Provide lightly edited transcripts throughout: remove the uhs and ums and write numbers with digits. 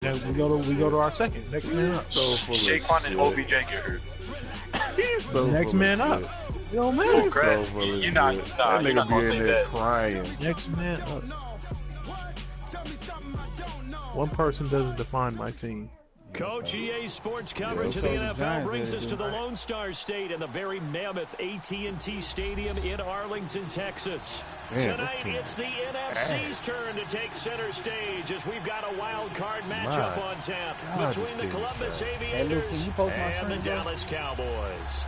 And we go to our second. Next man up. So full of Saquon and shit. OBJ get hurt. He's so Next full man of up. shit. Yo, man. He's so full of You're not, shit. nah, That you're nigga not gonna be say in there that. crying. Next man up. One person doesn't define my team. Coach, EA Sports coverage of the NFL brings us to the Lone Star State and the very mammoth AT&T Stadium in Arlington, Texas. Man, Tonight, it's the NFC's turn to take center stage as we've got a wild card matchup on tap between the Columbus Aviators and the Dallas Cowboys.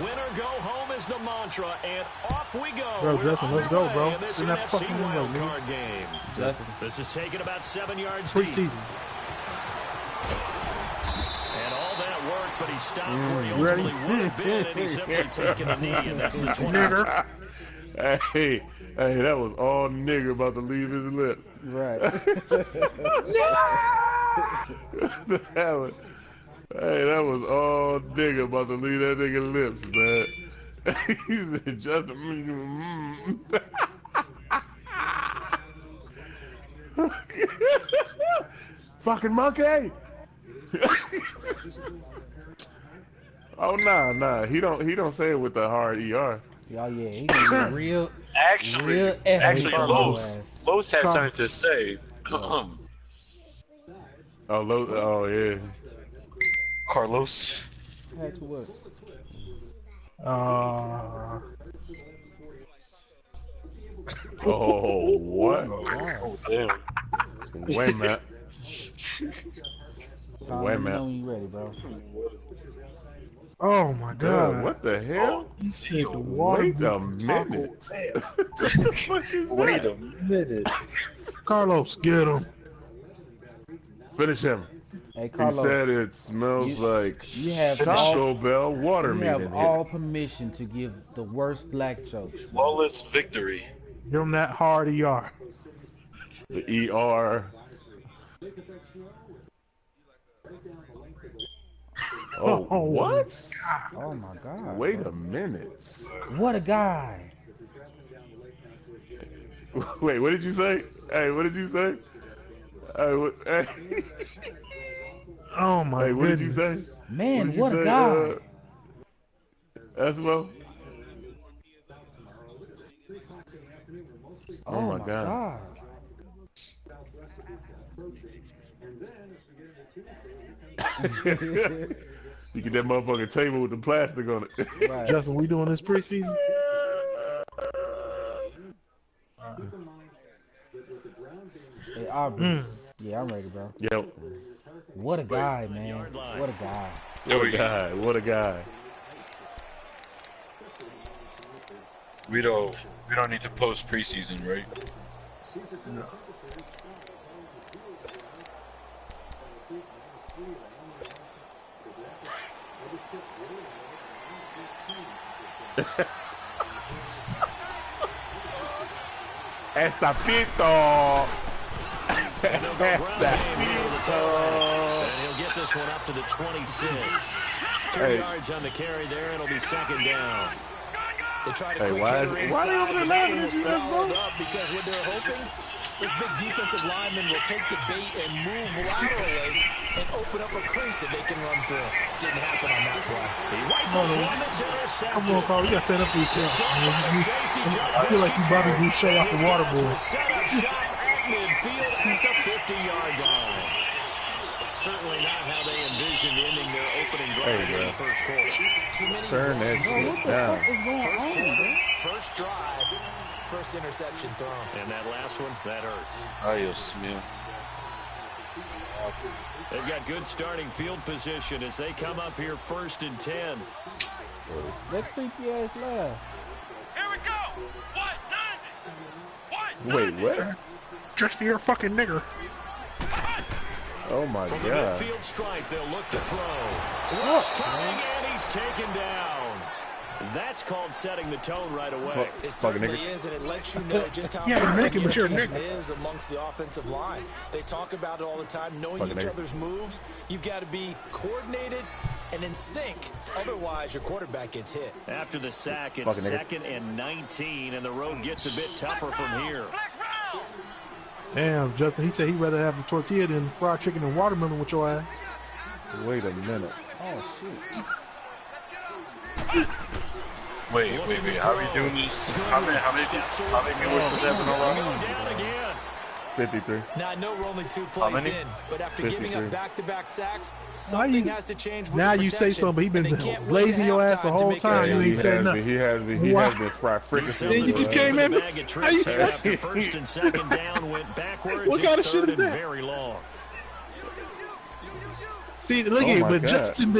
Winner go home is the mantra, and off we go. Bro, Justin, let's go, bro. In this In that NFC fucking window, wild nigga. card game. Justin. This is taken about 7 yards deep. Preseason. And all that work, but he stopped where he ready? ultimately would have been, and he's simply taken a knee, and that's the 20. Nigger. Hey, that was all nigger about to leave his lip. Right. That was all nigga about to leave that nigga lips, man. He said, Justin, fucking monkey. Oh nah, he don't say it with the hard ER. Oh yeah, he can be real. Actually, Los had something to say. Oh yeah. Carlos. Had to what? Oh what? Oh damn. Wait a minute. Wait a Let me know minute. when you ready, bro. Oh my God. What the hell? He said the water. Wait a minute. Wait a minute. Carlos, get him. Finish him. Hey, He Carlos. said it smells like You have Taco Bell water You meat have in all permission to give the worst black jokes. Flawless victory. Give him that hard ER. here. The ER. Oh, what? Oh my God. Wait a minute. What a guy. Wait, what did you say? Hey, what did you say? Hey, Oh my hey, what did goodness. you say? Man, Did what you a say, guy. Esmo? Oh my God. You get that motherfucking table with the plastic on it. Right. Justin, we doing this preseason? Hey, Aubrey. Yeah, I'm ready, bro. Yo, What a guy, man. What a guy. what a guy. What a guy. We don't need to post preseason, right? Estapito. And he'll get this one up to the 26. 2 yards on the carry there, and it'll be second down. They try to Hey, quick why hitter they inside, over there but laughing they will at you, swallow bro? it up because what they're hoping, this big defensive lineman will take the bait and move laterally and open up a crease that they can run through. Didn't happen on that play. He rifles one that's intercepted. Come on, Carl. You got to stand up for yourself. I feel like you Bobby Boucher off the water boy. Set up shot at midfield at the 50-yard line. Certainly not how they envisioned ending their opening drive in the first quarter. Too many Turn that shit down. first quarter, first drive, first interception thrown. And that last one, that hurts. Adios, man. They've got good starting field position as they come up here 1st and 10. Let's freaky ass laugh. Here we go. What? Wait, what? Just for your fucking nigger. Oh my From the God. midfield stripe, they'll look to throw. Rush coming, and he's taken down. That's called setting the tone right away. It certainly is, and it lets you know just how Yeah, but but you're a communication nigga. is amongst the offensive line. They talk about it all the time, knowing each other's moves. You've got to be coordinated and in sync. Otherwise, your quarterback gets hit. After the sack, it's 2nd and 19, and the road gets a bit tougher from here. Damn, Justin, he said he'd rather have a tortilla than fried chicken and watermelon with your ass. Wait a minute. Oh, shoot. Wait. How are we doing this? How many viewers was that in a row? Down again. 53. Now, I know we're only 2 plays in, but after giving up 53. back-to-back sacks, something has to change with Now the you say protection, something, but he and they been can't wait blazing to your ass the halftime to whole make time. it You ain't adjustment. said nothing. He has been fried fricassee. Then you just came in. Bag of tricks here after 1st and 2nd down went backwards. What kind of It's shit 3rd is and that? very long. See, look Oh at it, my but God. Justin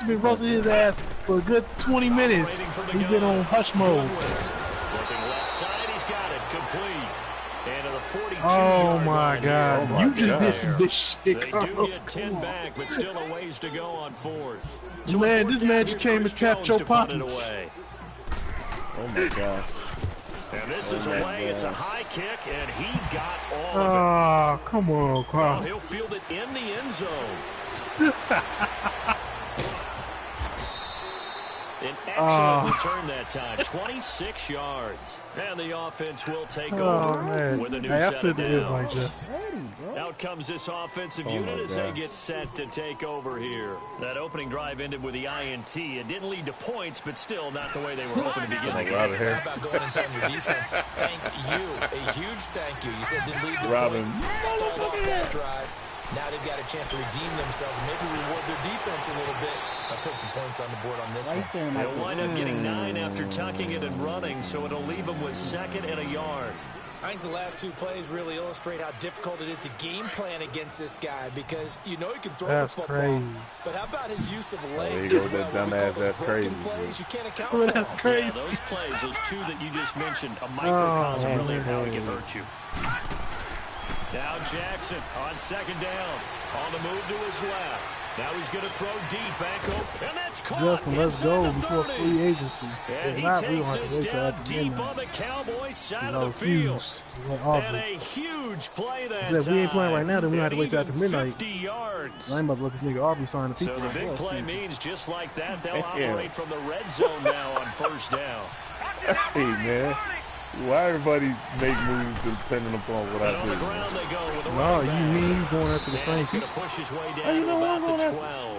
been roasting his ass for a good 20 minutes. He's been on hush mode. Looking left side, he's got it complete. And to the 42 Oh my God. Oh my You just God. did some bitch shit, They do Carlos. get 10 back, but still a ways to go on 4th. Man, this man just came and tapped your pockets. Oh my gosh. And this is away. It's a high kick, and he got all of Oh, come on, it. Well, Carl. he'll field it in the end zone. An excellent return that time, 26 yards. And the offense will take Oh, over man. with a new Hey, I set said of to everybody, downs. just. Out comes this offensive Oh, unit my as they God. get set to take over here. That opening drive ended with the INT. It didn't lead to points, but still not the way they were hoping to begin the game. Robin How here. about going and telling your defense, thank you, a huge thank you. You said didn't lead to Robin. points, stalled off that drive. Now they've got a chance to redeem themselves and maybe reward their defense a little bit by putting some points on the board on this one. They'll wind up getting 9 after tucking it and running, so it'll leave them with 2nd and a yard. I think the last 2 plays really illustrate how difficult it is to game plan against this guy because you know he can throw That's the football. crazy. But how about his use of there legs you as go with well? that When we dumbass, call those that's broken crazy. plays, you can't account Oh, for that's them. crazy. Yeah, those plays, those 2 that you just mentioned, a microcosm really of how it can hurt you. Now Jackson on 2nd down. On the move to his left. Now he's going to throw deep, ankle, and that's caught. Justin, let's inside go the before 30. free agency. And If he not, we takes don't have to us wait till down after deep midnight. on the Cowboys side You know, of the field. refuse to let And Aubrey. a huge play that Said, time. we ain't playing right now, then we don't have to And wait till even after midnight. 50 yards. I ain't about to let this nigga Aubrey sign the So people. the big play means just like that, they'll Damn. operate from the red zone now on 1st down. Hey, man. Why everybody make moves depending upon what And I on the do? ground they go with the No, running you back. mean he's going after the And same he's going people? to push his way How down you to know about I'm the going after- 12.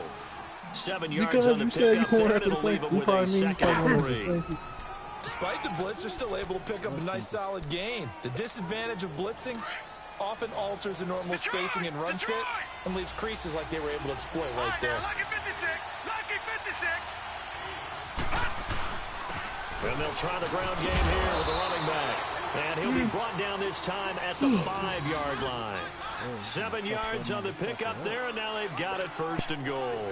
7 yards Because on the you said you pickup going there, after the it'll same leave people. them You with a probably mean you 2nd probably and going after the 3. same people. Despite the blitz, they're still able to pick up a nice solid gain. The disadvantage of blitzing often alters the normal spacing and run fits and leaves creases like they were able to exploit right there. Lucky 56. Lucky 56. And they'll try the ground game here with the running back. And he'll be brought down this time at the 5-yard line. 7 yards on the pickup there, and now they've got it 1st and goal.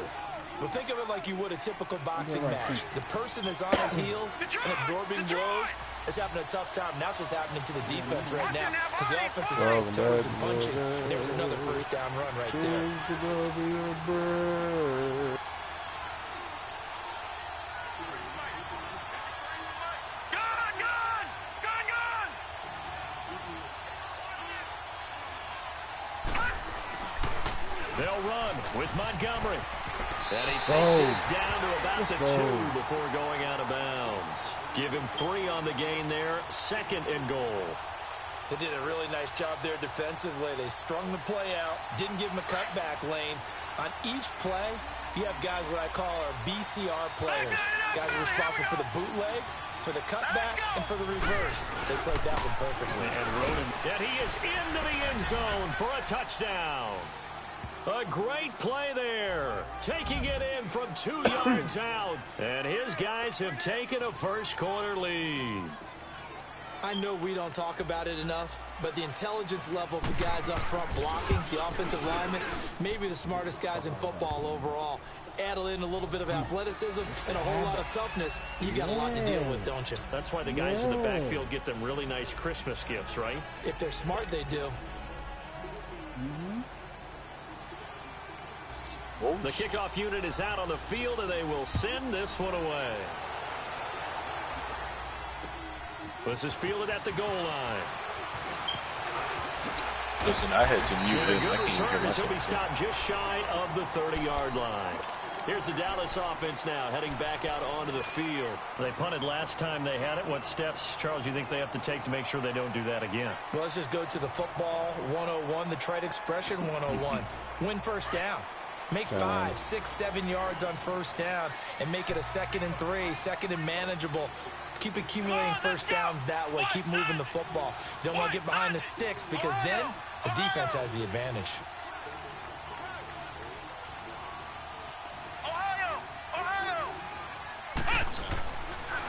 But think of it like you would a typical boxing match. The person is on his heels and absorbing blows is having a tough time. And that's what's happening to the defense right now because the offense is on its toes and punching. And there's another 1st down run right there. They'll run with Montgomery. And he takes us down to about the 2 before going out of bounds. Give him 3 on the gain there. 2nd and goal. They did a really nice job there defensively. They strung the play out, didn't give him a cutback lane. On each play, you have guys what I call our BCR players. Guys are responsible for the bootleg, for the cutback, and for the reverse. They played that one perfectly. And he is into the end zone for a touchdown. A great play there. Taking it in from 2 yards out. And his guys have taken a first-quarter lead. I know we don't talk about it enough, but the intelligence level of the guys up front blocking, the offensive linemen, maybe the smartest guys in football overall. Add in a little bit of athleticism and a whole lot of toughness. You got a lot to deal with, don't you? That's why the guys in the backfield get them really nice Christmas gifts, right? If they're smart, they do. The kickoff unit is out on the field, and they will send this one away. This is fielded at the goal line. Listen, I had to mute And a him. I good can't hear return as he'll myself. be stopped just shy of the 30-yard line. Here's the Dallas offense now, heading back out onto the field. They punted last time they had it. What steps, Charles, you think they have to take to make sure they don't do that again? Well, let's just go to the football 101, the trade expression 101. Win first down. Make 5, 6, 7 yards on first down and make it a 2nd and 3, 2nd and manageable. Keep accumulating first downs that way. Keep moving the football. You don't want to get behind the sticks because then the defense has the advantage.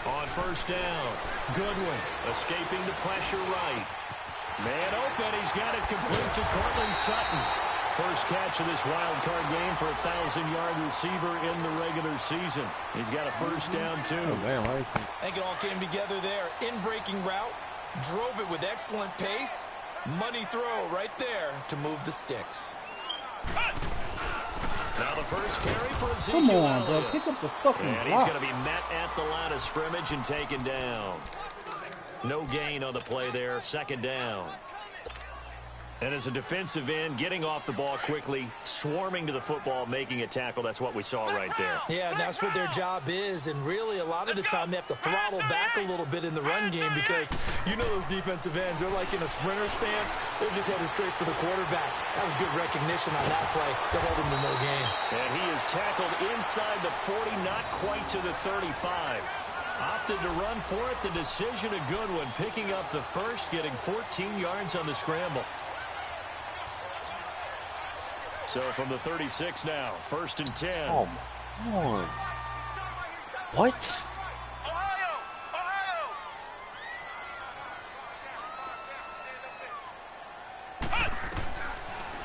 On first down, Goodwin escaping the pressure right. Man open, he's got it complete to Cortland Sutton. First catch of this wild card game for a 1,000-yard receiver in the regular season. He's got a first down, too. I think it all came together there. In-breaking route, drove it with excellent pace. Money throw right there to move the sticks. Now the first carry for Ezekiel Come on, bro. Elliott. Pick up the fucking And he's block. going to be met at the line of scrimmage and taken down. No gain on the play there. 2nd down. And as a defensive end, getting off the ball quickly, swarming to the football, making a tackle. That's what we saw right there. Yeah, and that's what their job is. And really, a lot of the time, they have to throttle back a little bit in the run game because you know those defensive ends, they're like in a sprinter stance. They're just headed straight for the quarterback. That was good recognition on that play to hold him to no gain. And he is tackled inside the 40, not quite to the 35. Opted to run for it. The decision a good one, picking up the first, getting 14 yards on the scramble. So from the 36 now, 1st and 10. Oh, come on. What?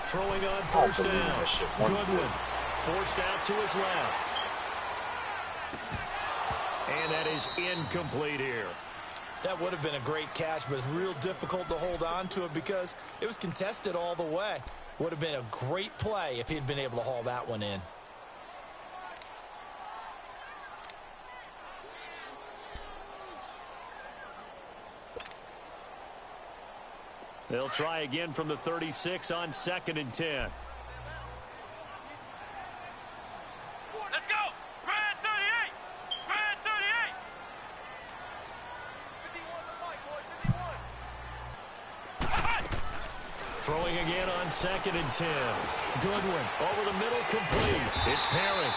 Throwing on first believe down. that shit. One Goodwin forced out to his left. And that is incomplete here. That would have been a great catch, but it's real difficult to hold on to it because it was contested all the way. Would have been a great play if he'd been able to haul that one in. They'll try again from the 36 on 2nd and 10. Let's go! Red 38! Red 38! 51 to Mike, boys, 51. Throwing again on 2nd and 10. Goodwin over the middle, complete. It's Perry.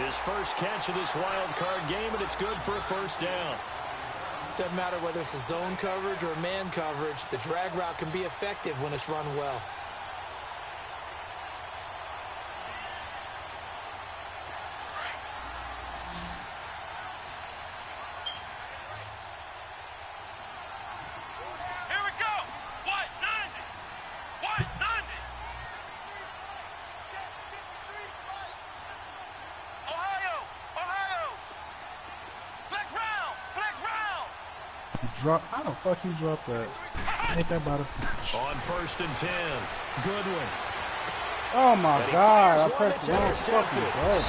His first catch of this wild card game, and it's good for a first down. Doesn't matter whether it's a zone coverage or man coverage, the drag route can be effective when it's run well. Here we go! White 90! White 90! Ohio! Ohio! Flex round! Flex round! How the fuck he dropped that? Ain't that about it? On 1st and 10. Goodwin. Oh my And he God! I fires one pressed the wrong that's fucking intercepted. button.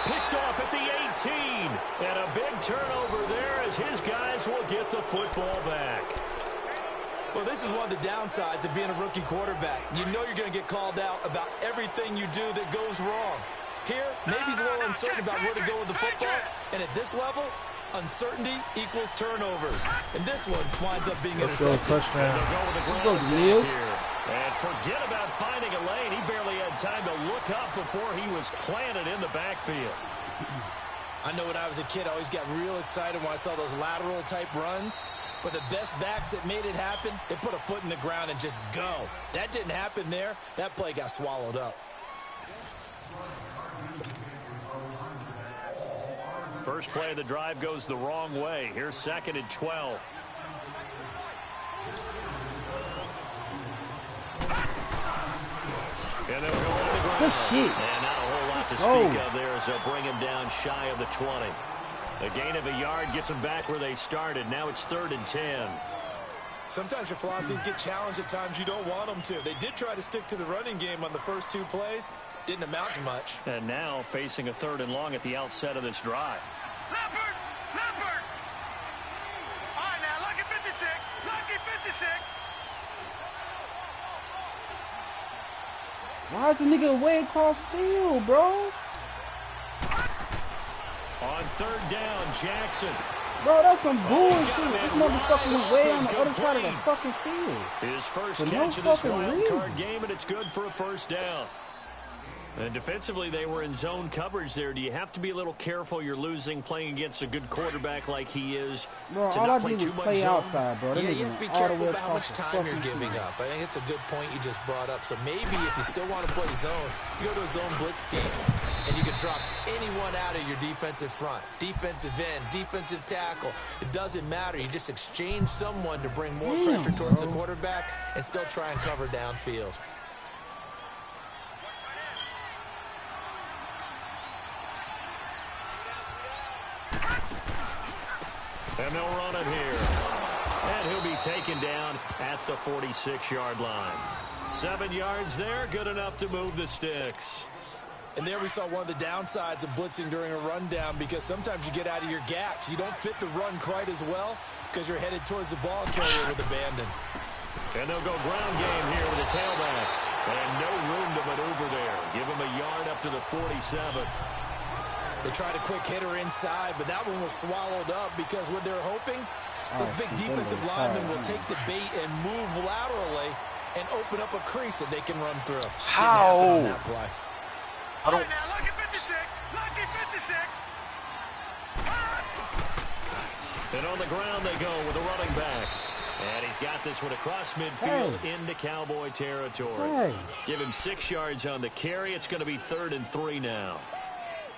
Picked off at the 18. And a big turnover there as his guys will get the football back. Well, this is one of the downsides of being a rookie quarterback. You know you're going to get called out about everything you do that goes wrong. Here, maybe he's a little uncertain about where to go with the football. And at this level, uncertainty equals turnovers. And this one winds up being Let's go, intercepted. touchdown. They'll go with the ground go, attack Neil. here. And forget about finding a lane. He barely had time to look up before he was planted in the backfield. I know when I was a kid, I always got real excited when I saw those lateral type runs. But the best backs that made it happen, they put a foot in the ground and just go. That didn't happen there. That play got swallowed up. First play of the drive goes the wrong way. Here's 2nd and 12. And they'll go on the ground. Good shit. And not a whole lot to Oh. speak of there as they'll bring him down shy of the 20. A gain of a yard gets them back where they started. Now it's 3rd and 10. Sometimes your philosophies get challenged at times you don't want them to. They did try to stick to the running game on the first 2 plays. Didn't amount to much. And now facing a 3rd and long at the outset of this drive. Leopard! Leopard! All right, now, lucky 56. Lucky 56. Why is the nigga way across field, bro? On 3rd down, Jackson. Bro, that's some bullshit. This motherfucker went way on the other side of the fucking field. His first For catch no of this fucking wild card reason. game, and it's good for a 1st down. And defensively, they were in zone coverage there. Do you have to be a little careful? You're losing playing against a good quarterback like he is. Bro, to all not I play did too was much play zone. outside, bro. Yeah, you have to be careful about how much time you're giving up. I think it's a good point you just brought up. So maybe if you still want to play zone, you go to a zone blitz game, and you can drop anyone out of your defensive front, defensive end, defensive tackle. It doesn't matter. You just exchange someone to bring more pressure towards the quarterback and still try and cover downfield. And they'll run it here. And he'll be taken down at the 46-yard line. 7 yards there, good enough to move the sticks. And there we saw one of the downsides of blitzing during a rundown, because sometimes you get out of your gaps. You don't fit the run quite as well because you're headed towards the ball carrier with abandon. And they'll go ground game here with a tailback. And no room to maneuver there. Give him a yard up to the 47. They tried a quick hitter inside, but that one was swallowed up because what they're hoping, those big defensive linemen will take the bait and move laterally and open up a crease that they can run through. How? Didn't happen on that play. I don't. All right, now, lucky 56. Lucky 56. And on the ground they go with a running back. And he's got this one across midfield into Cowboy territory. Give him 6 yards on the carry. It's going to be 3rd and 3 now.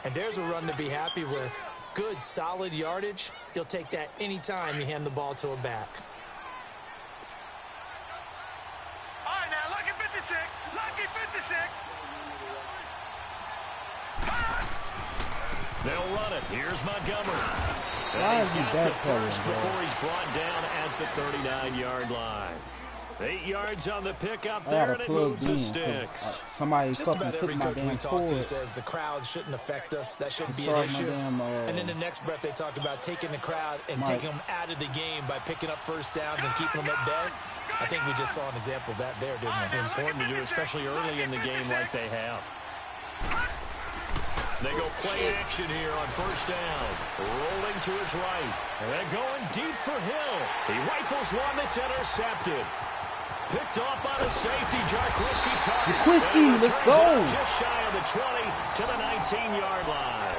And there's a run to be happy with. Good, solid yardage. He'll take that anytime you hand the ball to a back. All right, now, lucky 56. Lucky 56. They'll run it. Here's Montgomery. Why And is he's he got back the first pedaling, bro? before he's brought down at the 39-yard line. 8 yards on the pickup I there, gotta and it plug moves in. the sticks. Somebody Just fucking about took every my coach we damn talk to cord. says the crowd shouldn't affect us. That shouldn't be an Charge my issue. damn, And in the next breath, they talk about taking the crowd and taking them out of the game by picking up first downs and keeping them at bay. I think we just saw an example of that there, didn't we? Important to do, especially early in the game like they have. They go play action here on first down. Rolling to his right. And they're going deep for Hill. He rifles one that's intercepted. Picked off by the safety, Jarquiski target. Jarquiski, let's go. Just shy of the 20 to the 19-yard line.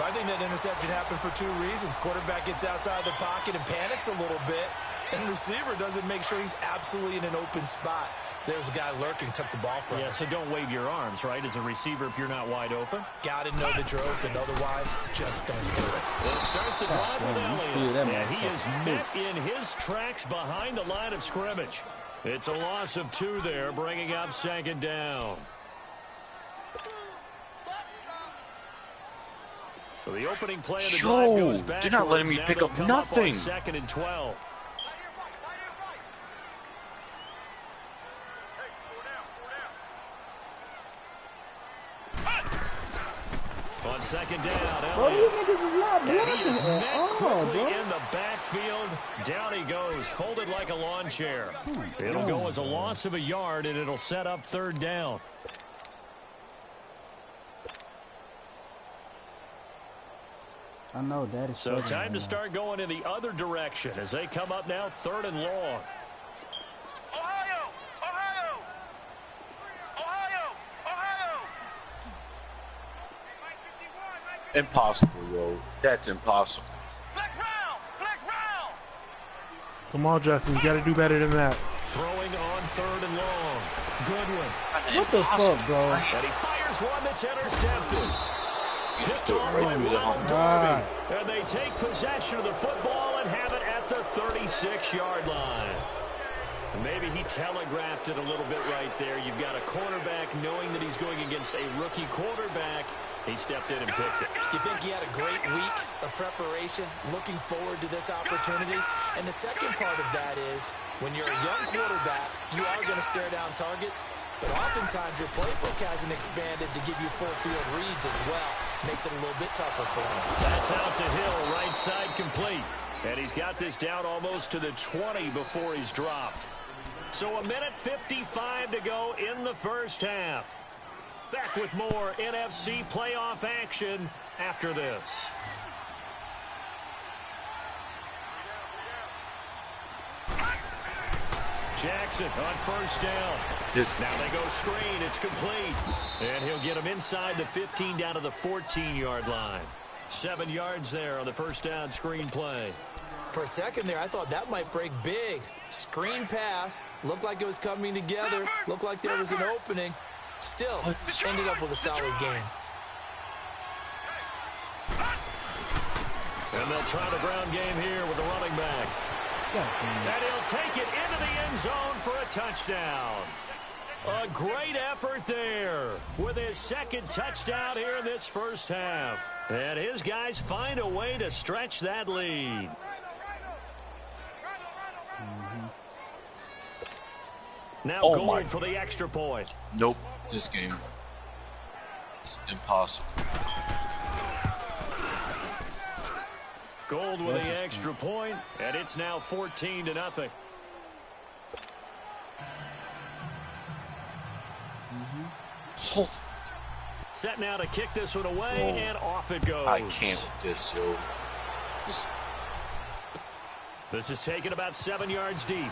I think that interception happened for 2 reasons. Quarterback gets outside the pocket and panics a little bit, and receiver doesn't make sure he's absolutely in an open spot. So there's a guy lurking, took the ball from him. Yeah, so don't wave your arms, right, as a receiver if you're not wide open. Got to know that you're open, otherwise, just don't do it. They'll start the drive with Elliott, that and he is motherfucker. met in his tracks behind the line of scrimmage. It's a loss of 2 there, bringing up 2nd down. So the opening play of the drive goes backwards. You're not letting me Now pick they'll up come nothing. on 2nd and 12. On 2nd down, Bro, these Elliott. niggas is not And he blocking is at met all, quickly bro. in the backfield. Down he goes, folded like a lawn chair. It'll go as a loss of a yard, and it'll set up 3rd down. I know that is So time to start going in the other direction as they come up now 3rd and long. Ohio! Ohio! Ohio! Ohio! Impossible, yo. That's impossible. Flex round! Flex round! Come on, Justin. You got to do better than that. Throwing on 3rd and long. Goodwin. What the fuck, bro? And he fires one that's intercepted. Picked Still off right by through the Ronald home. Darby. And they take possession of the football and have it at the 36-yard line. Maybe he telegraphed it a little bit right there. You've got a quarterback knowing that he's going against a rookie quarterback. He stepped in and picked it. You think he had a great week of preparation, looking forward to this opportunity? And the second part of that is, when you're a young quarterback, you are going to stare down targets. But oftentimes your playbook hasn't expanded to give you full field reads as well. Makes it a little bit tougher for him. That's out to Hill, right side complete. And he's got this down almost to the 20 before he's dropped. So 1:55 to go in the first half. Back with more NFC playoff action after this. Jackson on first down. Now they go screen. It's complete. And he'll get him inside the 15 down to the 14-yard line. 7 yards there on the first down screen play. For a second there, I thought that might break big. Screen pass. Looked like it was coming together. Looked like there was an opening. Still ended up with a solid game. And they'll try the ground game here with the running back. And he'll take it into the end zone for a touchdown. A great effort there with his second touchdown here in this first half. And his guys find a way to stretch that lead. Now going for the extra point. Nope, this game is impossible. Gold with the extra point, and it's now 14-0. Set now to kick this one away, and off it goes. I can't with this, yo. This is taken about 7 yards deep.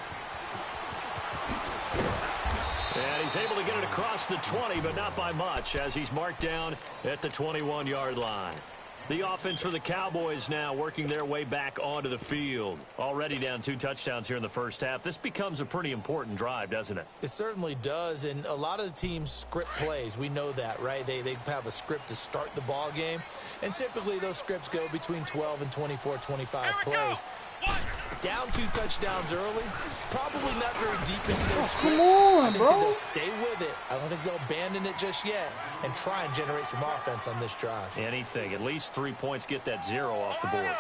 And he's able to get it across the 20, but not by much, as he's marked down at the 21-yard line. The offense for the Cowboys now working their way back onto the field. Already down 2 touchdowns here in the first half. This becomes a pretty important drive, doesn't it? It certainly does, and a lot of the teams script plays. We know that, right? They have a script to start the ball game, and typically those scripts go between 12 and 24, 25 plays. Down 2 touchdowns early, probably not very deep into their script. Come on, I think bro. that they'll stay with it. I don't think they'll abandon it just yet and try and generate some offense on this drive. Anything. At least 3 points, get that 0 off the board.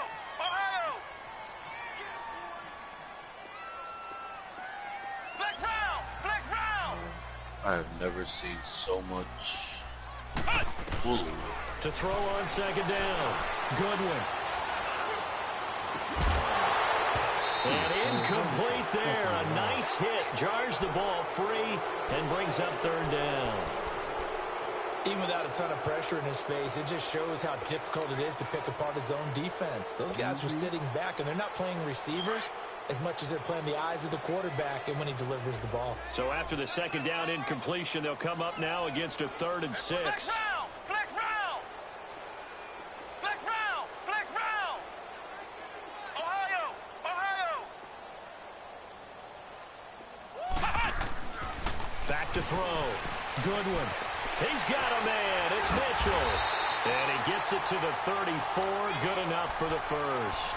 I have never seen so much bullying. To throw on second down. Goodwin. And incomplete there. A nice hit. Jars the ball free and brings up third down. Even without a ton of pressure in his face, it just shows how difficult it is to pick apart his own defense. Those guys are sitting back, and they're not playing receivers as much as they're playing the eyes of the quarterback and when he delivers the ball. So after the second down incompletion, they'll come up now against a 3rd and 6. Back to throw. Goodwin. He's got a man. It's Mitchell. And he gets it to the 34. Good enough for the first.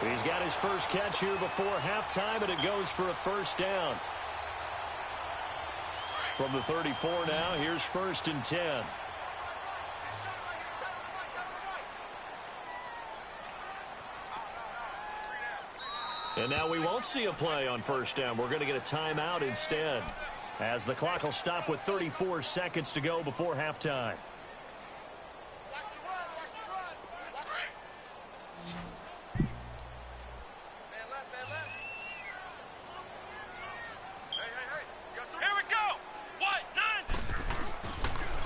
He's got his first catch here before halftime, and it goes for a first down. From the 34 now, here's 1st and 10. And now we won't see a play on first down. We're going to get a timeout instead, as the clock will stop with 34 seconds to go before halftime.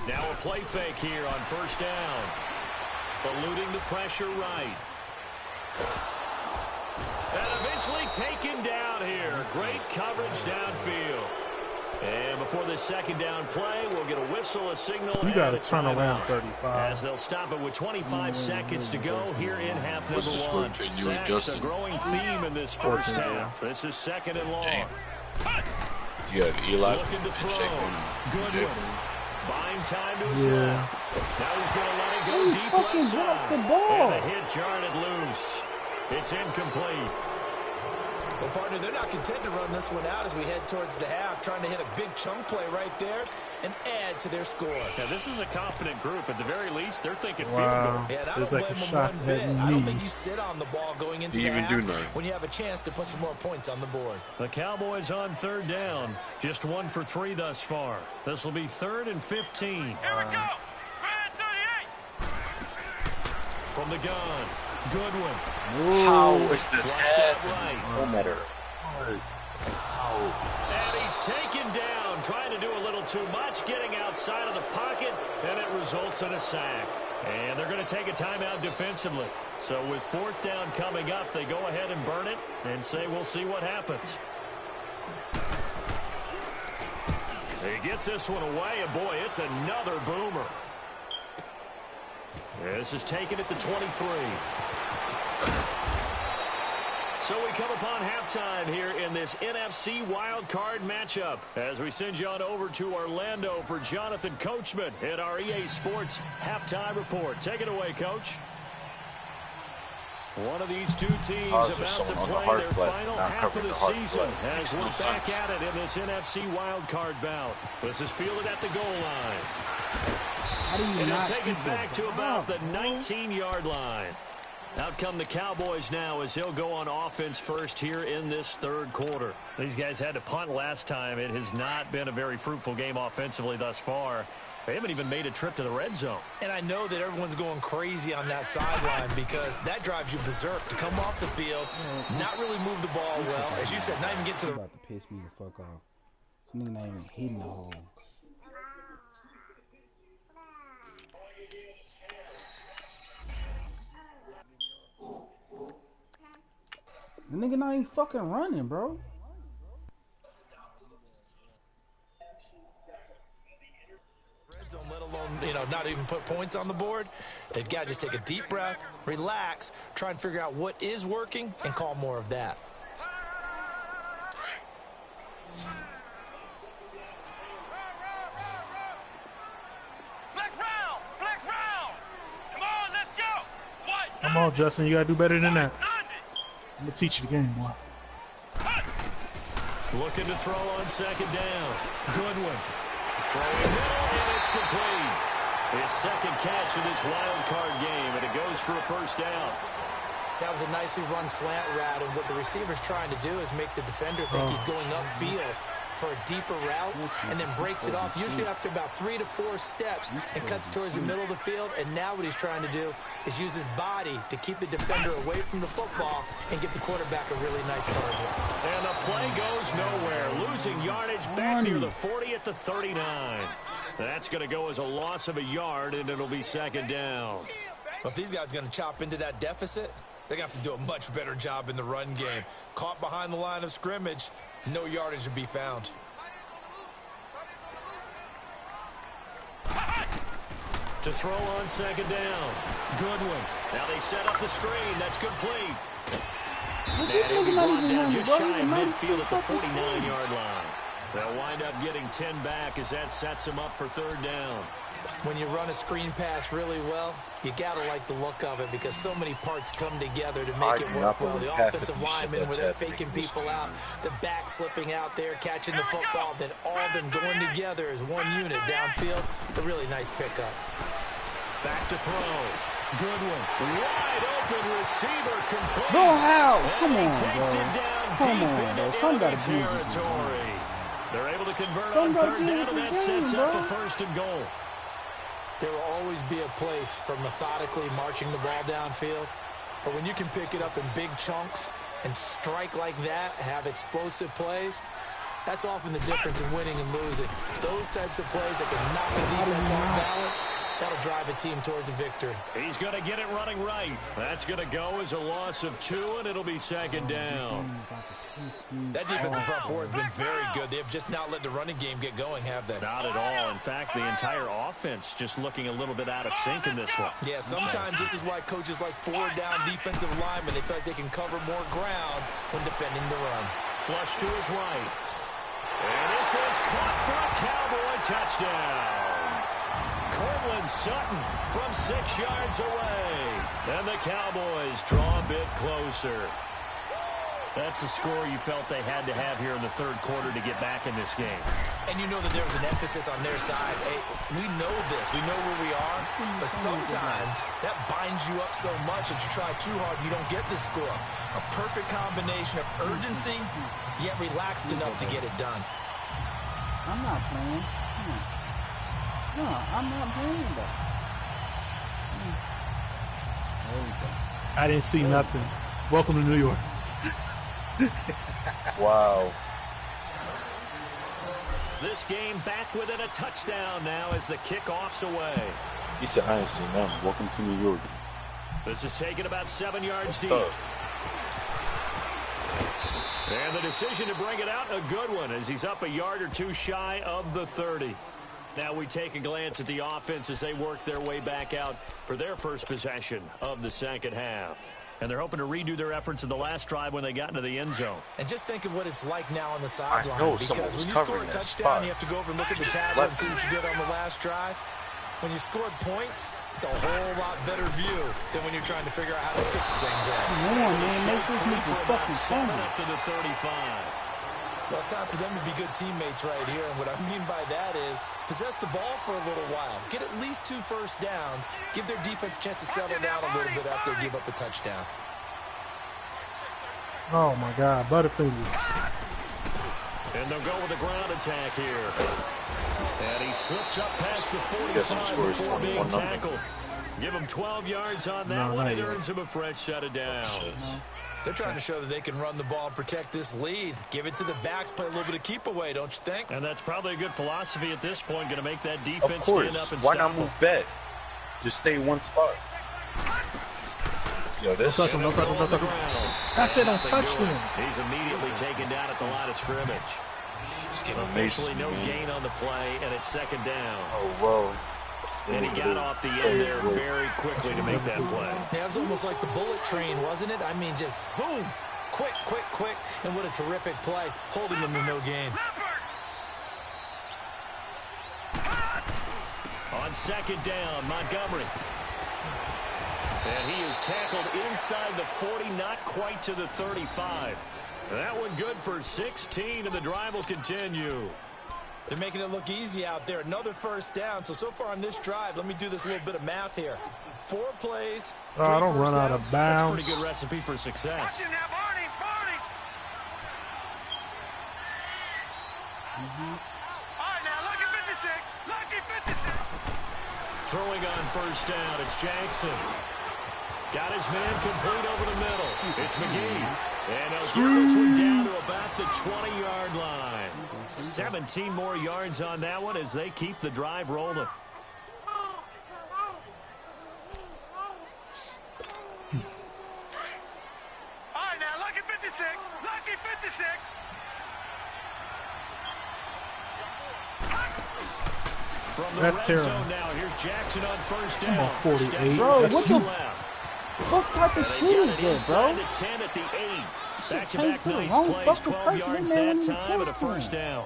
Now a play fake here on first down. Eluding the pressure right. And eventually taken down here. Great coverage downfield. And before this second down play, we'll get a whistle, a signal, You and got a to turn around timeout. 35. As they'll stop it with 25 seconds to go here in half What's number the score 1. between you and Sacks, Justin? a growing theme in this first 14, half. This is 2nd and long. Dang. You have Eli Looking to and throw. Shaquan. Goodwin. Buying time to his Yeah. left. Now he's going to let it go He deep fucking left dropped side. the ball. And a hit jarred it loose. It's incomplete. Well, partner, they're not content to run this one out as we head towards the half, trying to hit a big chunk play right there and add to their score. Yeah, this is a confident group. At the very least, they're thinking field Wow. goal. Yeah, and I Feels don't like a blame them shot one to bit. head I don't knee. think you sit on the ball going into Didn't the even half do nothing. when you have a chance to put some more points on the board. The Cowboys on third down. Just 1 for 3 thus far. This will be 3rd and 15. Here we go. Red 38. From the gun, Goodwin. How is this Flushed out happening? right. No matter. And he's taken down, trying to do a little too much, getting outside of the pocket, and it results in a sack. And they're going to take a timeout defensively. So with 4th down coming up, they go ahead and burn it and say we'll see what happens. He gets this one away, and boy, it's another boomer. This is taken at the 23. So we come upon halftime here in this NFC wildcard matchup as we send you on over to Orlando for Jonathan Coachman at our EA Sports Halftime Report. Take it away, Coach. One of these two teams about to play their final half of the season as we're back at it in this NFC wildcard bout. This is fielded at the goal line. How do you And he'll not take it keep back the to about the ball, bro? 19-yard line. Out come the Cowboys now as he'll go on offense first here in this third quarter. These guys had to punt last time. It has not been a very fruitful game offensively thus far. They haven't even made a trip to the red zone. And I know that everyone's going crazy on that sideline because that drives you berserk to come off the field, not really move the ball well. As you said, not even get to He's the... about to piss me the fuck off. This nigga not even hitting the hole. The nigga not even fucking running, bro. red zone, let alone, not even put points on the board. They've got to just take a deep breath, relax, try and figure out what is working, and call more of that. Flex round. Flex round. Come on, let's go. What? Come on, Justin. You gotta do better than that. 90. I'm gonna teach you the game, boy. Looking to throw on second down. Goodwin. Throwing middle, and it's complete. His second catch of this wild card game, and it goes for a first down. That was a nicely run slant route, and what the receiver's trying to do is make the defender think he's going upfield for a deeper route, and then breaks it off, usually after about 3 to 4 steps, and cuts towards the middle of the field. And now what he's trying to do is use his body to keep the defender away from the football and give the quarterback a really nice target. And the play goes nowhere, losing yardage back near the 40 at the 39. That's going to go as a loss of a yard, and it'll be second down. Well, if these guys are going to chop into that deficit, they're going to have to do a much better job in the run game. Caught behind the line of scrimmage, no yardage to be found. To throw on second down. Goodwin. Now they set up the screen. That's complete. And he'll be brought down just shy of midfield at the 49-yard line. They'll wind up getting 10 back as that sets him up for third down. When you run a screen pass really well, you got to like the look of it because so many parts come together to make it work well. The offensive linemen, where they're faking people out, the back slipping out there, catching the football, then all of them going together as one unit downfield. A really nice pickup. Back to throw. Goodwin. Wide open receiver complete. Bro, how? Come And he on, takes bro. it down Come deep on, bro. into Some enemy gotta do this. territory. They're able to convert Some on gotta third do down, this and that again, sets up bro. a first and goal. There will always be a place for methodically marching the ball downfield. But when you can pick it up in big chunks and strike like that, have explosive plays, that's often the difference in winning and losing. Those types of plays that can knock the defense off balance, that'll drive a team towards a victory. He's going to get it running right. That's going to go as a loss of 2, and it'll be second down. That defensive front four has been very good. They have just not let the running game get going, have they? Not at all. In fact, the entire offense just looking a little bit out of sync in this one. Yeah, sometimes this is why coaches like forward-down defensive linemen, they feel like they can cover more ground when defending the run. Flush to his right. And this is caught for a Cowboy touchdown. Cortland Sutton from 6 yards away. And the Cowboys draw a bit closer. That's the score you felt they had to have here in the third quarter to get back in this game. And you know that there was an emphasis on their side. Hey, we know this. We know where we are. But sometimes that binds you up so much that you try too hard, you don't get this score. A perfect combination of urgency, yet relaxed enough to get it done. I'm not playing. No, I'm not playing though. There we go. I didn't see nothing. Welcome to New York. Wow. This game back within a touchdown now as the kickoff's away. He said, I ain't seen nothing. Welcome to New York. This is taken about 7 yards deep. Tough. And the decision to bring it out, a good one, as he's up a yard or two shy of the 30. Now we take a glance at the offense as they work their way back out for their first possession of the second half. And they're hoping to redo their efforts in the last drive when they got into the end zone. And just think of what it's like now on the sideline. Because when you score a touchdown, you have to go over and look at the tablet and see what you did on the last drive. When you scored points, it's a whole lot better view than when you're trying to figure out how to fix things out. Come on, man, make this nigga fucking fun. Up to the 35. Well, it's time for them to be good teammates right here. And what I mean by that is possess the ball for a little while. Get at least 2 first downs. Give their defense a chance to settle down a little bit after they give up a touchdown. Oh, my God. Butterfingers. And they'll go with a ground attack here. And he slips up past the 45 before being tackled. Give him 12 yards on that one. It earns him a fresh set of downs. They're trying to show that they can run the ball and protect this lead. Give it to the backs, play a little bit of keep away, don't you think? And that's probably a good philosophy at this point. Going to make that defense of course. stand up and Why stop not move back? Just stay one spot. Yo, this Don't touch him, don't touch him, don't touch him. I said don't touch him. He's immediately taken down at the line of scrimmage. Officially no gain on the play, and it's second down. Oh, whoa. And he got off the end there very quickly to make that play. Yeah, it was almost like the bullet train, wasn't it? I mean, just zoom. Quick, quick, quick. And what a terrific play, holding them to no gain. On second down, Montgomery. And he is tackled inside the 40, not quite to the 35. That one good for 16, and the drive will continue. They're making it look easy out there. Another first down. So far on this drive, let me do this little bit of math here. 4 plays. I don't run out of bounds. That's a pretty good recipe for success. Watch it now, Barney, Barney. All right, now, lucky 56. Lucky 56. Throwing on first down, it's Jackson. Got his man complete over the middle. It's McGee. And he'll get this one down to about the 20-yard line. 17 more yards on that one as they keep the drive rolling. All right, now, lucky 56. Lucky 56. From the That's red terrible. zone now, here's Jackson on first down. on 48. Bro, what Steps the left. fuck type of shit is this, bro? Inside the 10 at the 8. Back-to-back Take to the nice wrong plays, fucking 12 person, yards man, that when you time, and a catch first him. down.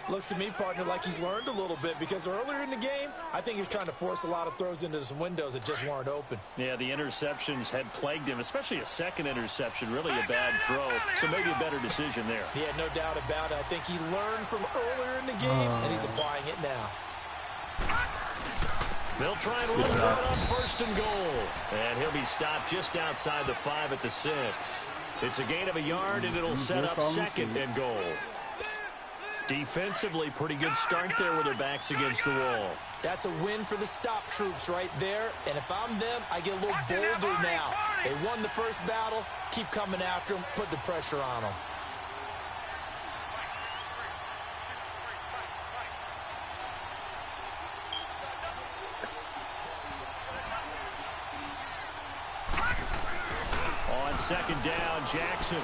Looks to me, partner, like he's learned a little bit because earlier in the game, I think he was trying to force a lot of throws into some windows that just weren't open. Yeah, the interceptions had plagued him, especially a second interception, really a bad throw. So maybe a better decision there. Yeah, no doubt about it. I think he learned from earlier in the game, and he's applying it now. They'll try and run for it on first and goal. And he'll be stopped just outside the 5 at the 6. It's a gain of a yard, and it'll set up second and goal. Defensively, pretty good start there with their backs against the wall. That's a win for the stop troops right there. And if I'm them, I get a little bolder now. They won the first battle. Keep coming after them. Put the pressure on them. On second down, Jackson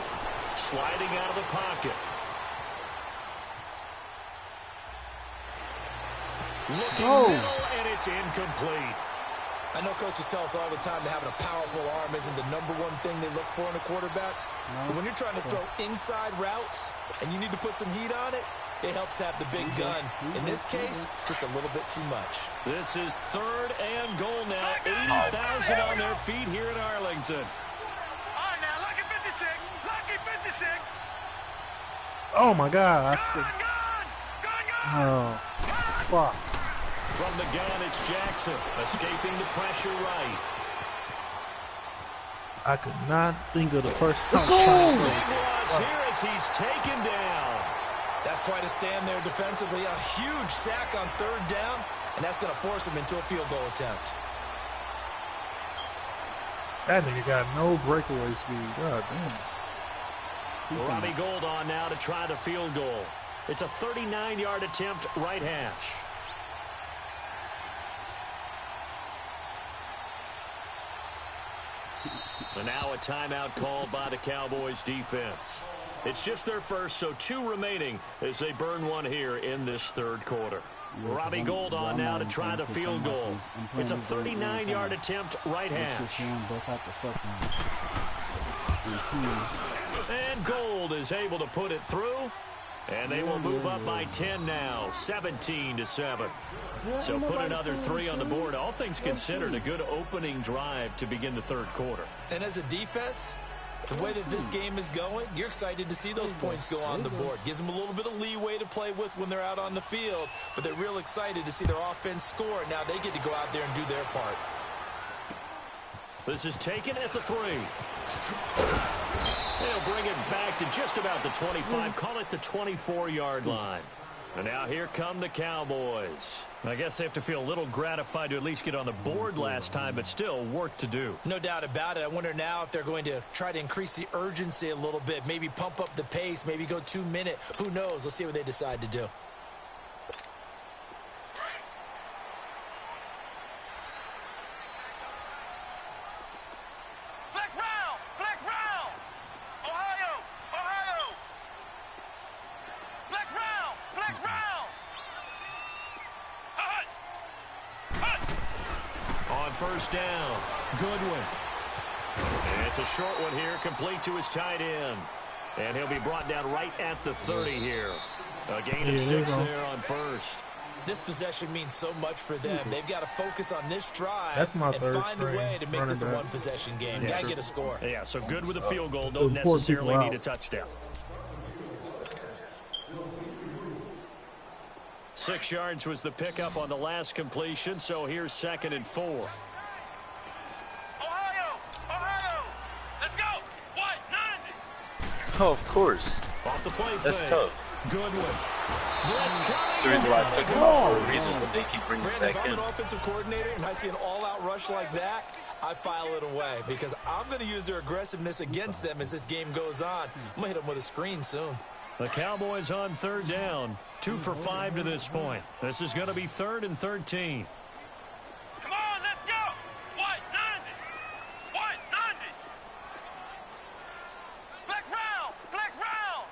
sliding out of the pocket. Looking middle, and it's incomplete. I know coaches tell us all the time that having a powerful arm isn't the #1 thing they look for in a quarterback. But when you're trying to throw inside routes and you need to put some heat on it, it helps have the big gun. In this case, just a little bit too much. This is third and goal now. 80,000 on their feet here in Arlington. All right, now, lucky 56. Lucky 56. Oh my God! Oh, fuck! From the gun, it's Jackson, escaping the pressure right. I could not think of the person. Big loss here as he's taken down. That's quite a stand there defensively. A huge sack on third down, and that's going to force him into a field goal attempt. That nigga got no breakaway speed. God damn. Robbie Gould on now to try the field goal. It's a 39-yard attempt, right hash. And now a timeout called by the Cowboys defense. It's just their first, so 2 remaining as they burn one here in this third quarter. Yeah, Robbie Gould on now to try the field goal. It's a 39-yard attempt, right hash. And Gould is able to put it through. And they will move up by 10 now, 17-7. So put another 3 on the board. All things considered, a good opening drive to begin the third quarter. And as a defense, the way that this game is going, you're excited to see those points go on the board. Gives them a little bit of leeway to play with when they're out on the field, but they're real excited to see their offense score. Now they get to go out there and do their part. This is taken at the 3. They'll bring it back to just about the 25, call it the 24-yard line. And now here come the Cowboys. I guess they have to feel a little gratified to at least get on the board last time, but still work to do. No doubt about it. I wonder now if they're going to try to increase the urgency a little bit, maybe pump up the pace, maybe go 2-minute. Who knows? Let's see what they decide to do. First down, Goodwin. And it's a short one here, complete to his tight end. And he'll be brought down right at the 30 here. A gain of 6 there on first. This possession means so much for them. They've got to focus on this drive and find a way to make this a one-possession game. Yeah, got to get a score. Yeah, so good with a field goal. Don't necessarily need a touchdown. 6 yards was the pickup on the last completion, so here's 2nd and 4. Ohio, let's go. What? 90. Oh, of course. Off the play That's fake. tough. Goodwin. Blitz coming. The reason why I took him out for a reason, but they keep bringing it Brandon, if back I'm in. an offensive coordinator and I see an all-out rush like that, I file it away because I'm going to use their aggressiveness against them as this game goes on. I'm going to hit them with a screen soon. The Cowboys on 3rd down. 2 for 5 to this point. This is going to be 3rd and 13. Come on, let's go. What? 90. What? 90. Flex round. Flex round.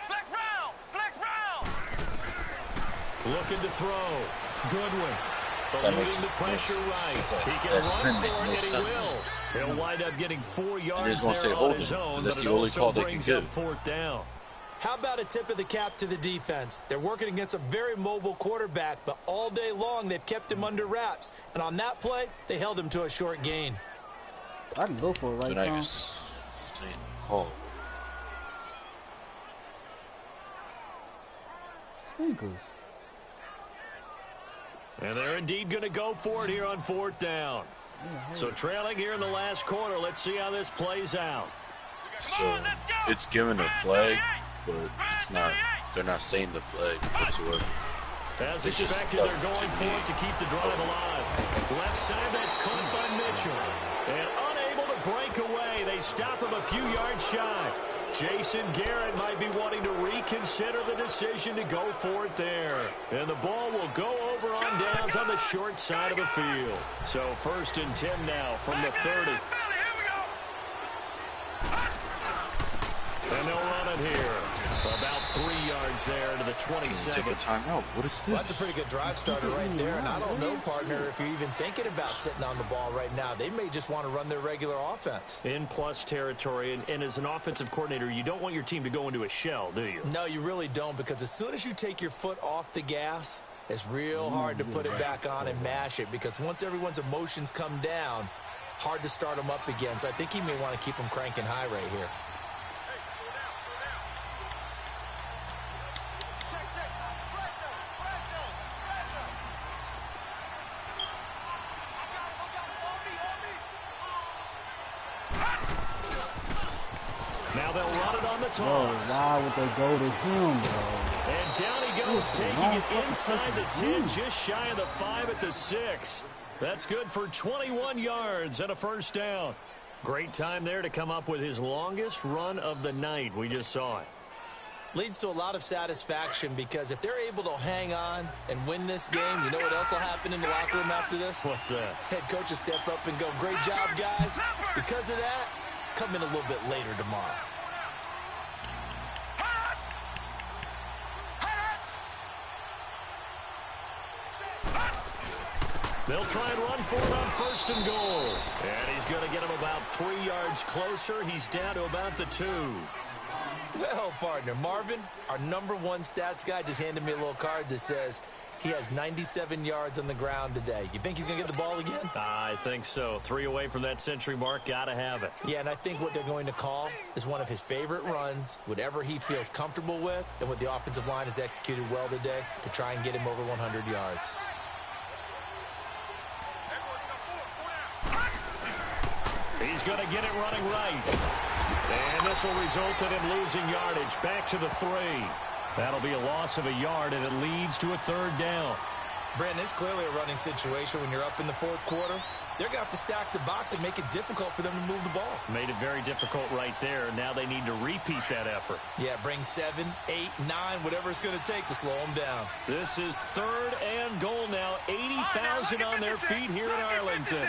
Flex round. Flex round. Looking to throw. Goodwin. Eluding the pressure right. He can run for it, and he will. He'll wind up getting 4 yards there on his own, but it also brings up 4th down. How about a tip of the cap to the defense? They're working against a very mobile quarterback, but all day long they've kept him under wraps. And on that play, they held him to a short gain. I can go for it right now. Maddenius, stay in the call. Sneakers. And they're indeed going to go for it here on 4th down. So trailing here in the last quarter, let's see how this plays out. So it's given a flag, but it's not. They're not saying the flag whatsoever. As expected, they're going for it to keep the drive alive. Left side, that's caught by Mitchell. And unable to break away, they stop him a few yards shy. Jason Garrett might be wanting to reconsider the decision to go for it there. And the ball will go over on downs on the short side of the field. So 1st and 10 now from the 30. And they'll run it here. About 3 yards there to the 27. Take a timeout. What is this? Well, that's a pretty good drive starter right there. And I don't know, partner, if you're even thinking about sitting on the ball right now. They may just want to run their regular offense. In plus territory. And as an offensive coordinator, you don't want your team to go into a shell, do you? No, you really don't, because as soon as you take your foot off the gas, it's real hard to put it back on and mash it, because once everyone's emotions come down, Hard to start him up again, so I think he may want to keep him cranking high right here. Now they'll run it on the toss. Why would they go to him, bro? And down he goes, taking it inside the 10, just shy of the 5 at the 6. That's good for 21 yards and a first down. Great time there to come up with his longest run of the night. We just saw it. Leads to a lot of satisfaction because if they're able to hang on and win this game, you know what else will happen in the locker room after this? What's that? Head coach will step up and go, great job, guys. Because of that, come in a little bit later tomorrow. They'll try and run for it on 1st and goal. And he's going to get him about 3 yards closer. He's down to about the 2. Well, partner, Marvin, our #1 stats guy, just handed me a little card that says he has 97 yards on the ground today. You think he's going to get the ball again? I think so. 3 away from that century mark. Got to have it. Yeah, and I think what they're going to call is one of his favorite runs, whatever he feels comfortable with, and what the offensive line has executed well today to try and get him over 100 yards. He's going to get it running right. And this will result in him losing yardage back to the 3. That'll be a loss of a yard, and it leads to a 3rd down. Brandon, it's clearly a running situation when you're up in the 4th quarter. They're going to have to stack the box and make it difficult for them to move the ball. Made it very difficult right there. Now they need to repeat that effort. Yeah, bring 7, 8, 9, whatever it's going to take to slow them down. This is 3rd and goal now. 80,000 on their feet here in Arlington.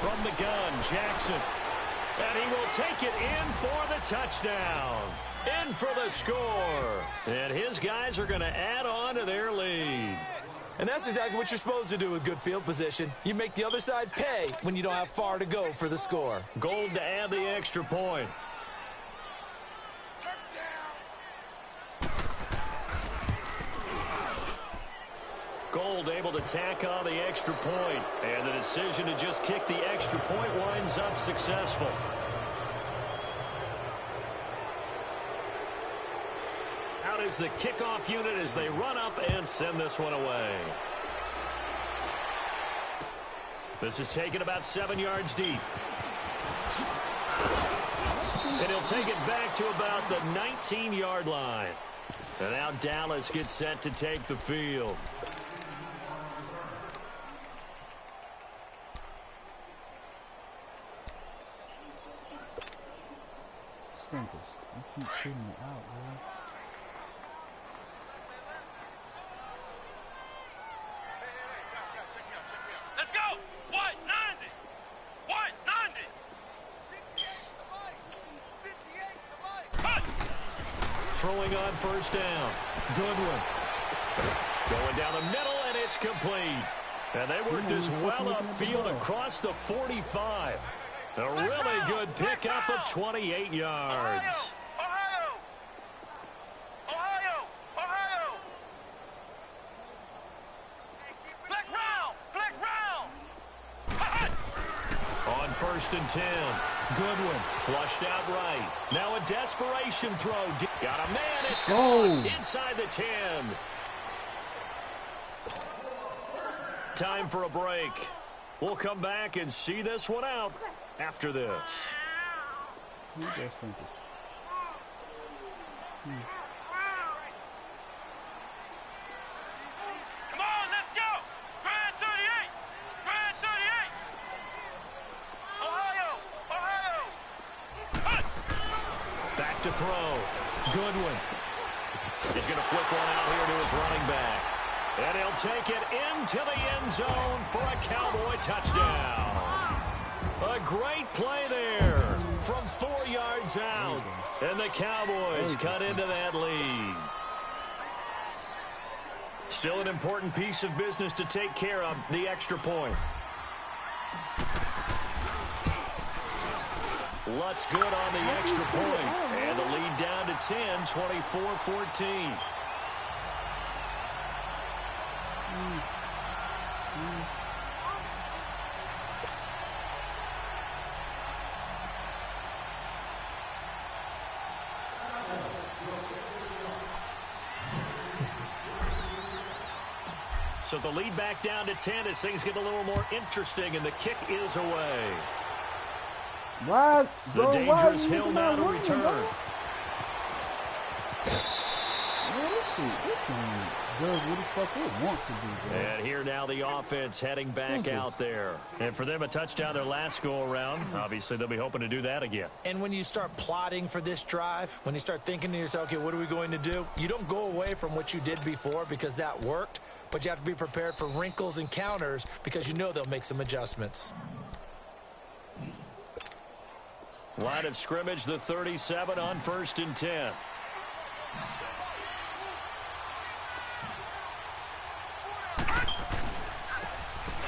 From the gun, Jackson. And he will take it in for the touchdown. In for the score. And his guys are going to add on to their lead. And that's exactly what you're supposed to do with good field position. You make the other side pay when you don't have far to go for the score. Gold to add the extra point. Gold able to tack on the extra point, and the decision to just kick the extra point winds up successful. Out is the kickoff unit as they run up and send this one away. This is taken about 7 yards deep. And he'll take it back to about the 19-yard line. And now Dallas gets set to take the field. You keep shooting it out, bro. Let's go! What? 90! What? 90! 58 Throwing on 1st down. Goodwin. Going down the middle, and it's complete. And they worked this well upfield across the 45. A really good pickup of 28 yards. Ohio! Ohio! Ohio! Flex round! Flex round! On 1st and 10. Goodwin flushed out right. Now a desperation throw. Got a man. It's caught inside the 10. Time for a break. We'll come back and see this one out after this. Who just think it? Come on, let's go! Grand 38! Grand 38! Ohio! Ohio! Back to throw. Goodwin. He's going to flick one out here to his running back. And he'll take it into the end zone for a Cowboy touchdown. A great play there from 4 yards out. And the Cowboys cut into that lead. Still an important piece of business to take care of, the extra point. Lutz good on the extra point. And the lead down to 10, 24-14. So the lead back down to 10 as things get a little more interesting, and the kick is away. Why, bro, The dangerous hill now to running, return. bro? Man, this thing does what the fuck it wants to do, bro. And here now the offense heading back out there. And for them, a touchdown their last go-around. Obviously, they'll be hoping to do that again. And when you start plotting for this drive, when you start thinking to yourself, okay, what are we going to do? You don't go away from what you did before because that worked, but you have to be prepared for wrinkles and counters because you know they'll make some adjustments. Line of scrimmage, the 37 on 1st and 10.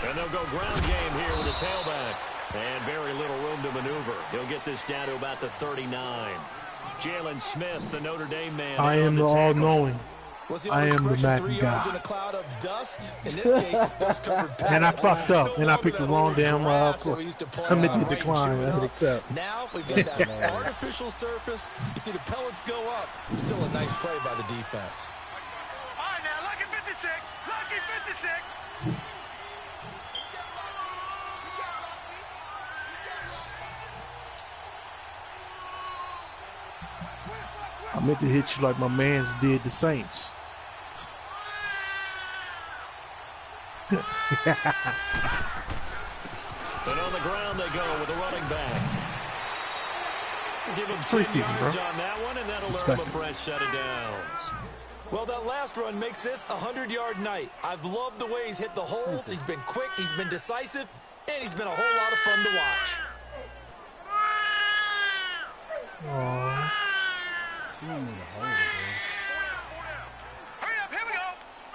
And they'll go ground game here with a tailback. And very little room to maneuver. He'll get this down to about the 39. Jalen Smith, the Notre Dame man. I am the all-knowing. I am the Madden guy. In a cloud of dust. In this case, it's dust-covered And I fucked up, and I picked the wrong damn I meant to decline. I hit accept. Now we've got that artificial surface. You see the pellets go up. Still a nice play by the defense. All right, now, lucky 56. Lucky 56. I meant to hit you like my mans did the Saints. And on the ground they go with a running back. Give him 10 preseason, yards bro. on that one, and that'll earn him a fresh set of downs. Well, that last run makes this a 100-yard night. I've loved the way he's hit the holes. He's been quick, he's been decisive, and he's been a whole lot of fun to watch. Aww. You don't need to hold it, Hurry up, here we go.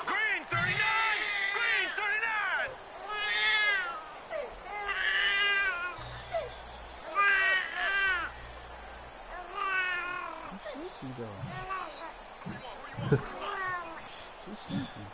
Green 39. Green 39. bro. She's sleeping.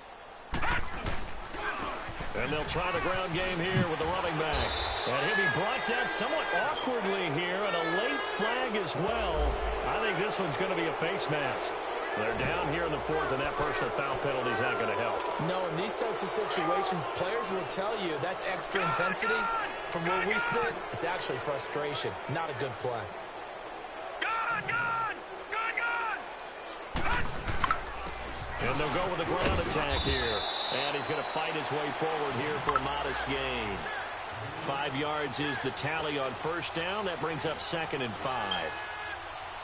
And they'll try the ground game here with the running back. And he'll be brought down somewhat awkwardly here, and a late flag as well. I think this one's going to be a face mask. They're down here in the fourth, and that personal foul penalty is not going to help. No, in these types of situations, players will tell you that's extra intensity. From where we sit, it's actually frustration, not a good play. Gun! Gun! Gun! Gun! And they'll go with a ground attack here. And he's going to fight his way forward here for a modest gain. 5 yards is the tally on first down. That brings up 2nd and 5.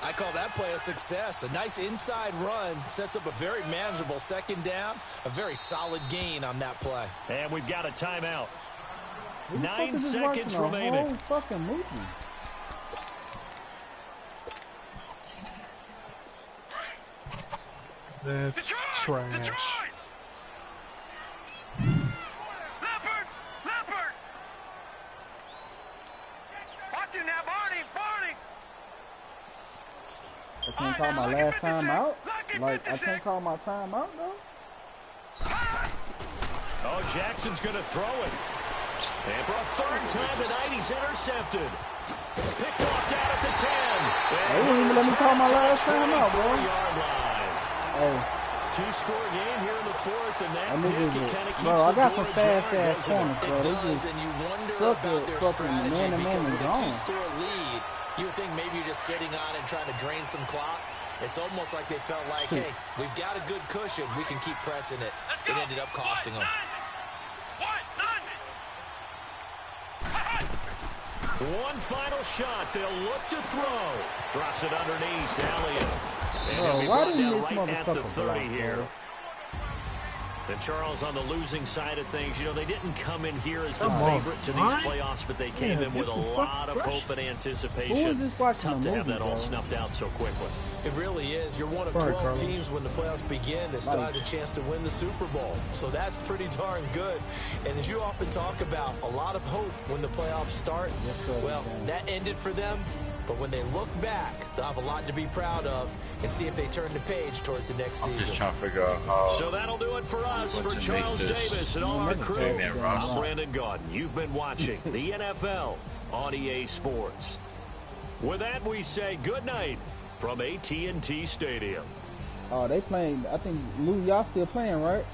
I call that play a success. A nice inside run sets up a very manageable second down. A very solid gain on that play. And we've got a timeout. Who the fuck 9 is just seconds watching a remaining. whole fucking movie? That's trash. Detroit! Leopard! Leopard! Watch him now, Barney! Barney! I can't call my last time out. Like, I can't call my time out, though. Oh, Jackson's going to throw it. And for a third time tonight, he's intercepted. Picked off down at the 10. They wouldn't even let me call my last time out, bro. 24-yard line. Hey, 2-score game here in the fourth, and that I pick, niggas it is- kind of keeps bro, I the got door some ajar, fast-ass doesn't it? corners, bro. It They does, just and you wonder suck about at their fucking strategy man-to-man because and with a gone. two-score lead, you would think maybe you're just sitting on and trying to drain some clock. It's almost like they felt like, hey, we've got a good cushion. We can keep pressing it. It ended up costing them. One final shot. They'll look to throw. Drops it underneath. Elliott. And Bro, he'll be why brought didn't down this right at the motherfucker 30 block, here. bro? And Charles, on the losing side of things, you know, they didn't come in here as the Come on, favorite to these Ryan. playoffs, but they came Yeah, in with this a is lot of fucking hope and Who anticipation. is this watching Tough a to have movie, that all bro? snuffed out so quickly. It really is. You're one of Sorry, 12 Carlos. teams when the playoffs begin that still has a chance to win the Super Bowl. So that's pretty darn good. And as you often talk about, a lot of hope when the playoffs start. Yes, sir, Well, man. that ended for them But when they look back, they'll have a lot to be proud of and see if they turn the page towards the next I'm just season. trying to figure out how. So that'll do it for us. For to Charles make this Davis and all our crew, man roster. I'm Brandon Gaudin. You've been watching the NFL on EA Sports. With that, we say good night from AT&T Stadium. Oh, they playing. I think, Lou, y'all still playing, right?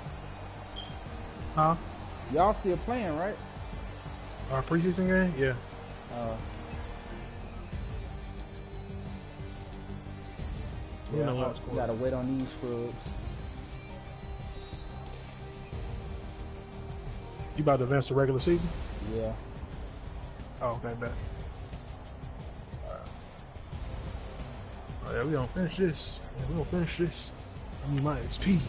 Huh? Y'all still playing, right? Our preseason game? Yeah. Yeah, know we what's going gotta wait on these scrubs. You about to advance the regular season? Yeah. Oh, okay, bet. Oh, yeah, we gonna finish this. Yeah, we gonna finish this. I need my XP.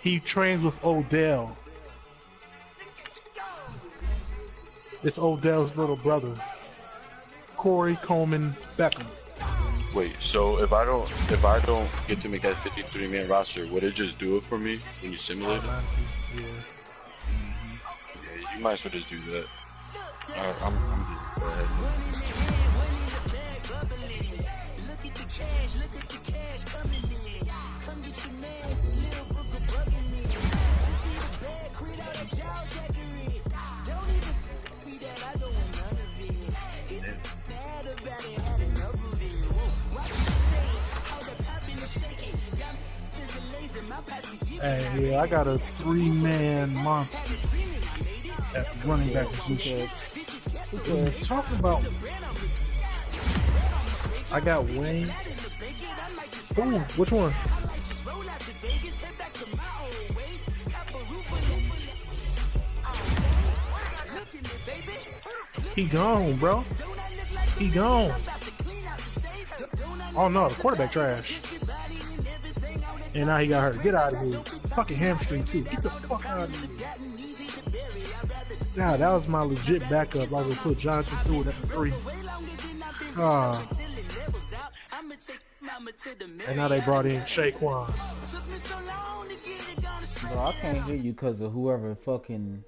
He trains with Odell. It's Odell's little brother, Corey Coleman Beckham. Wait, so if I don't get to make that 53-man roster, would it just do it for me when you simulate it? Yeah. Yeah, you might as well just do that. I'm just go ahead. Hey, yeah, I got a 3-man monster at the running back position. Talking about, I got Wayne. Ooh, which one? He gone, bro. He gone. Oh no, the quarterback trash. And now he got hurt. Get out of here. Fucking hamstring too. Get the fuck out of here. Nah, that was my legit backup. I would put Jonathan Stewart at the 3. And now they brought in Shaquan. Bro, I can't hear you because of whoever fucking